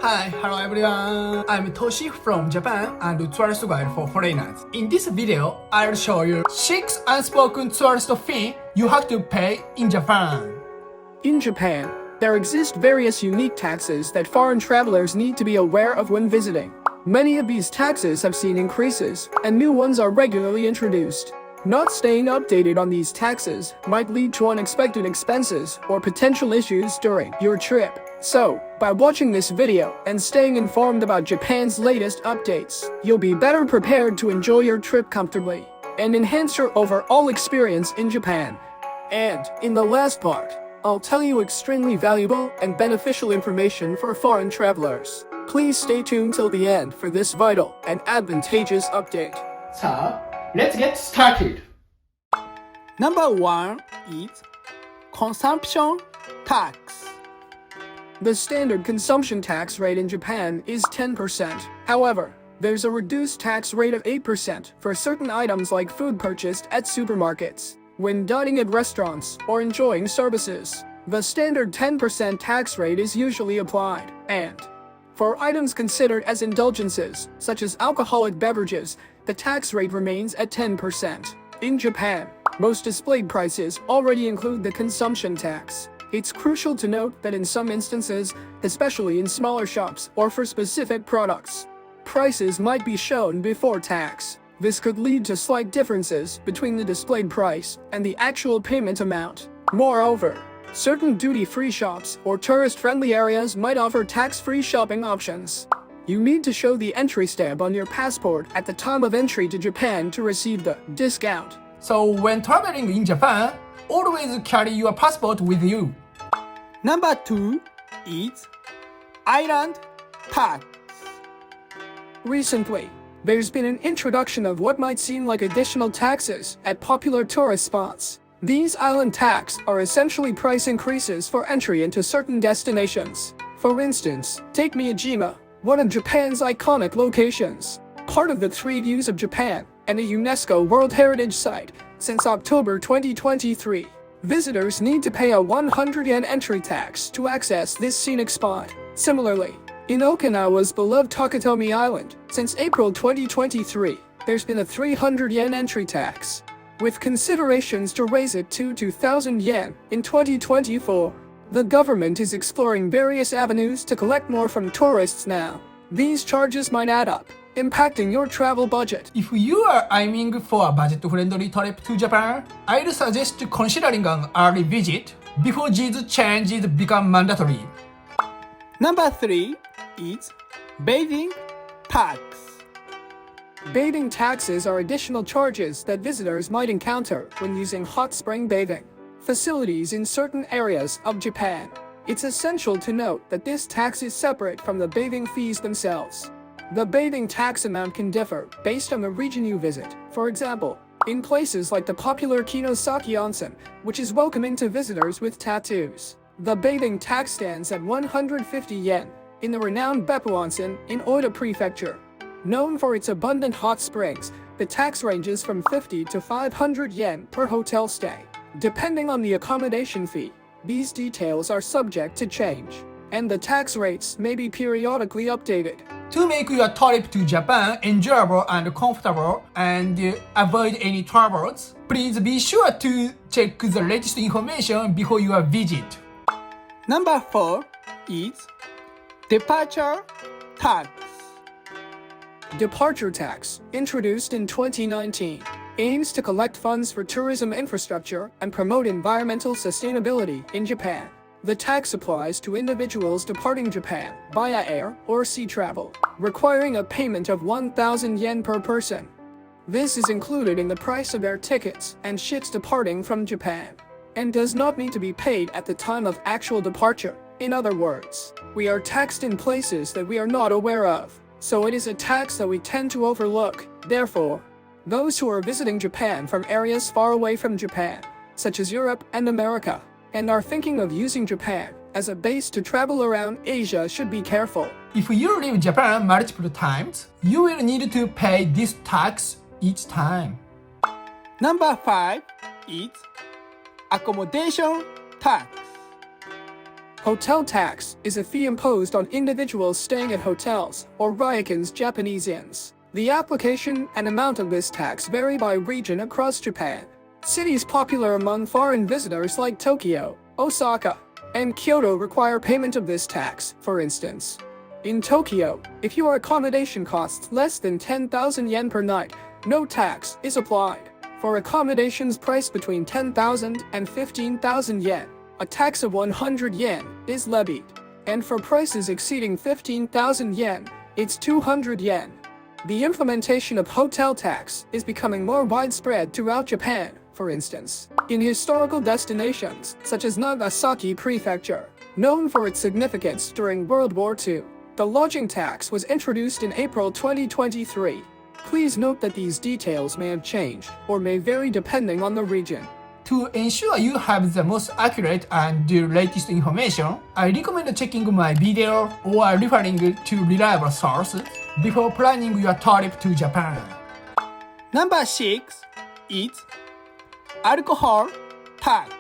Hi, hello everyone. I'm Toshi from Japan and tourist guide for foreigners. In this video, I'll show you 6 unspoken tourist fee you have to pay in Japan. In Japan, there exist various unique taxes that foreign travelers need to be aware of when visiting. Many of these taxes have seen increases, and new ones are regularly introduced. Not staying updated on these taxes might lead to unexpected expenses or potential issues during your trip. So, by watching this video and staying informed about Japan's latest updates, you'll be better prepared to enjoy your trip comfortably and enhance your overall experience in Japan. And, in the last part, I'll tell you extremely valuable and beneficial information for foreign travelers. Please stay tuned till the end for this vital and advantageous update. So, let's get started. Number 1 is consumption tax. The standard consumption tax rate in Japan is 10%. However, there's a reduced tax rate of 8% for certain items like food purchased at supermarkets. When dining at restaurants or enjoying services, the standard 10% tax rate is usually applied. And for items considered as indulgences, such as alcoholic beverages, the tax rate remains at 10%. In Japan, most displayed prices already include the consumption tax. It's crucial to note that in some instances, especially in smaller shops or for specific products, prices might be shown before tax. This could lead to slight differences between the displayed price and the actual payment amount. Moreover, certain duty-free shops or tourist-friendly areas might offer tax-free shopping options. You need to show the entry stamp on your passport at the time of entry to Japan to receive the discount. So, when traveling in Japan, always carry your passport with you. Number 2 is island tax. Recently, there's been an introduction of what might seem like additional taxes at popular tourist spots. These island tax are essentially price increases for entry into certain destinations. For instance, take Miyajima, one of Japan's iconic locations, part of the Three Views of Japan, and a UNESCO World Heritage Site since October 2023. Visitors need to pay a 100 yen entry tax to access this scenic spot. Similarly, in Okinawa's beloved Takatomi Island, since April 2023, there's been a 300 yen entry tax, with considerations to raise it to 2,000 yen in 2024. The government is exploring various avenues to collect more from tourists now. These charges might add up, impacting your travel budget. If you are aiming for a budget-friendly trip to Japan, I'd suggest considering an early visit before these changes become mandatory. Number 3 is bathing tax. Bathing taxes are additional charges that visitors might encounter when using hot spring bathing facilities in certain areas of Japan. It's essential to note that this tax is separate from the bathing fees themselves. The bathing tax amount can differ based on the region you visit. For example, in places like the popular Kinosaki Onsen, which is welcoming to visitors with tattoos, the bathing tax stands at 150 yen. In the renowned Beppu Onsen in Oita Prefecture, known for its abundant hot springs, the tax ranges from 50 to 500 yen per hotel stay. Depending on the accommodation fee, these details are subject to change, and the tax rates may be periodically updated. To make your trip to Japan enjoyable and comfortable and avoid any troubles, please be sure to check the latest information before your visit. Number 4 is departure tax. Departure tax, introduced in 2019, aims to collect funds for tourism infrastructure and promote environmental sustainability in Japan. The tax applies to individuals departing Japan via air or sea travel, requiring a payment of 1,000 yen per person. This is included in the price of air tickets and ships departing from Japan, and does not need to be paid at the time of actual departure. In other words, we are taxed in places that we are not aware of, so it is a tax that we tend to overlook. Therefore, those who are visiting Japan from areas far away from Japan, such as Europe and America, and are thinking of using Japan as a base to travel around Asia should be careful. If you leave Japan multiple times, you will need to pay this tax each time. Number 5 is accommodation tax. Hotel tax is a fee imposed on individuals staying at hotels or ryokans Japanese inns. The application and amount of this tax vary by region across Japan. Cities popular among foreign visitors like Tokyo, Osaka, and Kyoto require payment of this tax. For instance, in Tokyo, if your accommodation costs less than 10,000 yen per night, no tax is applied. For accommodations priced between 10,000 and 15,000 yen, a tax of 100 yen is levied. And for prices exceeding 15,000 yen, it's 200 yen. The implementation of hotel tax is becoming more widespread throughout Japan. For instance, in historical destinations such as Nagasaki Prefecture, known for its significance during World War II, the lodging tax was introduced in April 2023. Please note that these details may have changed or may vary depending on the region. To ensure you have the most accurate and the latest information, I recommend checking my video or referring to reliable sources before planning your trip to Japan. Number 6 is alcohol tax.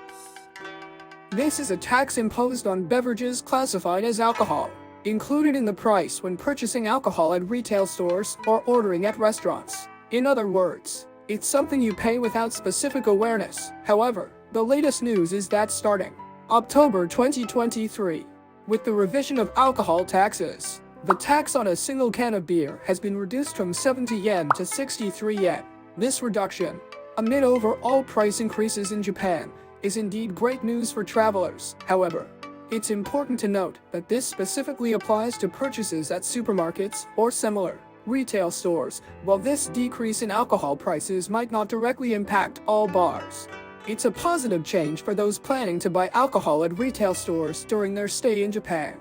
This is a tax imposed on beverages classified as alcohol, included in the price when purchasing alcohol at retail stores or ordering at restaurants. In other words, it's something you pay without specific awareness. However, the latest news is that starting October 2023, with the revision of alcohol taxes, the tax on a single can of beer has been reduced from 70 yen to 63 yen. This reduction, amid overall price increases in Japan, is indeed great news for travelers. However, it's important to note that this specifically applies to purchases at supermarkets or similar retail stores, while this decrease in alcohol prices might not directly impact all bars. It's a positive change for those planning to buy alcohol at retail stores during their stay in Japan.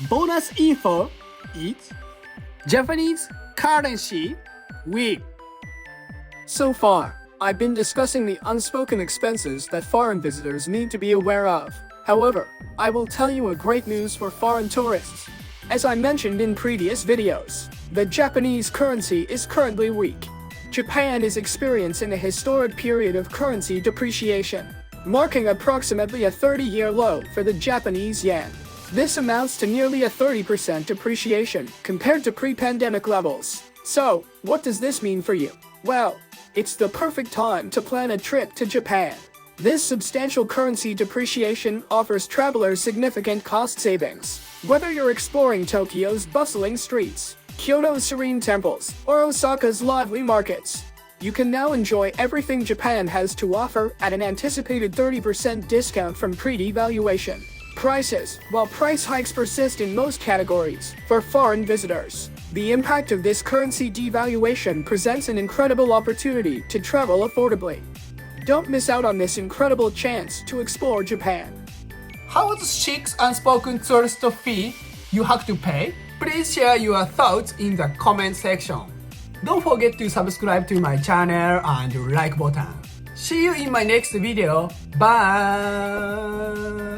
Bonus info is Japanese currency week. So far, I've been discussing the unspoken expenses that foreign visitors need to be aware of. However, I will tell you a great news for foreign tourists. As I mentioned in previous videos, the Japanese currency is currently weak. Japan is experiencing a historic period of currency depreciation, marking approximately a 30-year low for the Japanese yen. This amounts to nearly a 30% depreciation compared to pre-pandemic levels. So, what does this mean for you? Well, it's the perfect time to plan a trip to Japan. This substantial currency depreciation offers travelers significant cost savings. Whether you're exploring Tokyo's bustling streets, Kyoto's serene temples, or Osaka's lively markets, you can now enjoy everything Japan has to offer at an anticipated 30% discount from pre-devaluation prices, while price hikes persist in most categories for foreign visitors. The impact of this currency devaluation presents an incredible opportunity to travel affordably. Don't miss out on this incredible chance to explore Japan. How was 6 unspoken tourist fee you have to pay? Please share your thoughts in the comment section. Don't forget to subscribe to my channel and like button. See you in my next video. Bye!